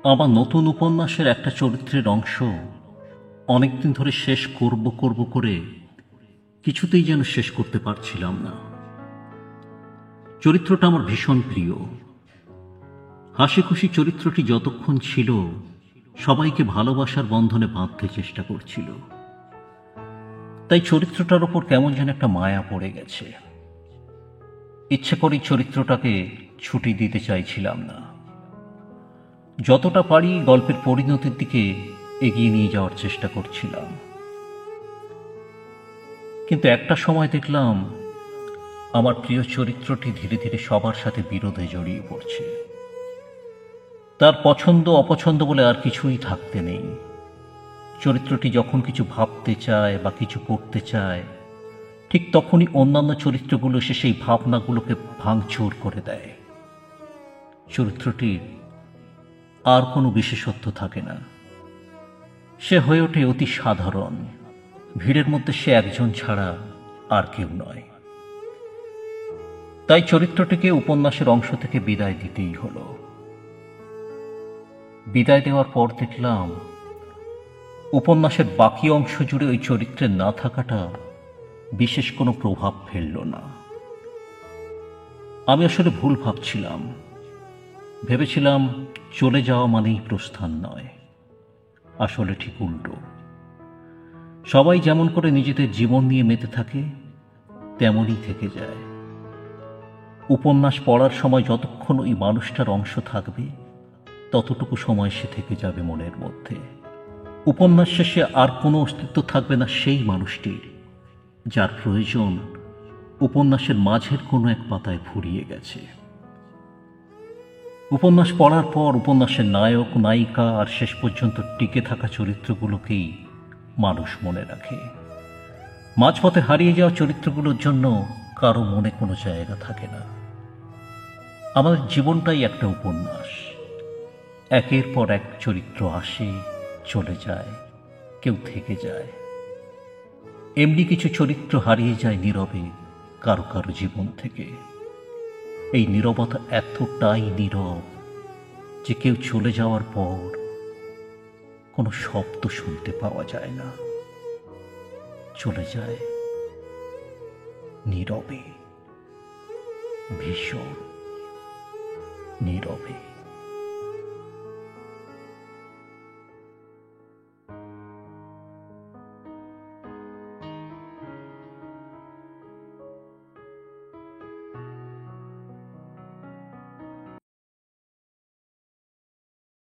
আমার নতুন উপন্যাসের একটা চরিত্রের অংশ অনেকদিন ধরে শেষ করব করব করে কিছুতেই যেন শেষ করতে পারছিলাম না। চরিত্রটা আমার ভীষণ প্রিয়। হাসি খুশি চরিত্রটি যতক্ষণ ছিল সবাইকে ভালোবাসার বন্ধনে বাঁধতে চেষ্টা করছিল। তাই চরিত্রটার ওপর কেমন যেন একটা মায়া পড়ে গেছে। ইচ্ছে করেই চরিত্রটাকে ছুটি দিতে চাইছিলাম না। যতটা পারি গল্পের পরিণতির দিকে এগিয়ে নিয়ে যাওয়ার চেষ্টা করছিলাম। কিন্তু একটা সময় দেখলাম আমার প্রিয় চরিত্রটি ধীরে ধীরে সবার সাথে বিরোধে জড়িয়ে পড়ছে। তার পছন্দ অপছন্দ বলে আর কিছুই থাকতে নেই। চরিত্রটি যখন কিছু ভাবতে চায় বা কিছু করতে চায়, ঠিক তখনই অন্যান্য চরিত্রগুলো এসে সেই ভাবনাগুলোকে ভাঙচুর করে দেয়। চরিত্রটির আর কোনো বিশেষত্ব থাকে না। সে হয়ে ওঠে অতি সাধারণ। ভিড়ের মধ্যে সে একজন ছাড়া আর কেউ নয়। তাই চরিত্রটিকে উপন্যাসের অংশ থেকে বিদায় দিতেই হলো। বিদায় দেওয়ার পর দেখলাম উপন্যাসের বাকি অংশ জুড়ে ওই চরিত্রের না থাকাটা বিশেষ কোনো প্রভাব ফেলল না। আমি আসলে ভুল ভাবছিলাম। ভেবেছিলাম চলে যাওয়া মানেই প্রস্থান নয়, আসলে ঠিক উল্টো। সবাই যেমন করে নিজেদের জীবন নিয়ে মেতে থাকে তেমনই থেকে যায়। উপন্যাস পড়ার সময় যতক্ষণ ওই মানুষটার অংশ থাকবে ততটুকু সময় সে থেকে যাবে মনের মধ্যে। উপন্যাস শেষে আর কোনো অস্তিত্ব থাকবে না সেই মানুষটির, যার প্রয়োজন উপন্যাসের মাঝের কোনো এক পাতায় ফুরিয়ে গেছে। উপন্যাস পড়ার পর উপন্যাসের নায়ক নায়িকা আর শেষ পর্যন্ত টিকে থাকা চরিত্রগুলোকেই মানুষ মনে রাখে। মাঝপথে হারিয়ে যাওয়া চরিত্রগুলোর জন্য কারো মনে কোনো জায়গা থাকে না। আমাদের জীবনটাই একটা উপন্যাস। একের পর এক চরিত্র আসে, চলে যায়, কেউ থেকে যায়। এমনি কিছু চরিত্র হারিয়ে যায় নীরবে কারো কারো জীবন থেকে। এই নীরবতা এতটাই নীরব যে কেউ চলে যাওয়ার পর কোনো শব্দ শুনতে পাওয়া যায় না। চলে যায় নীরবে, ভীষণ নীরবে।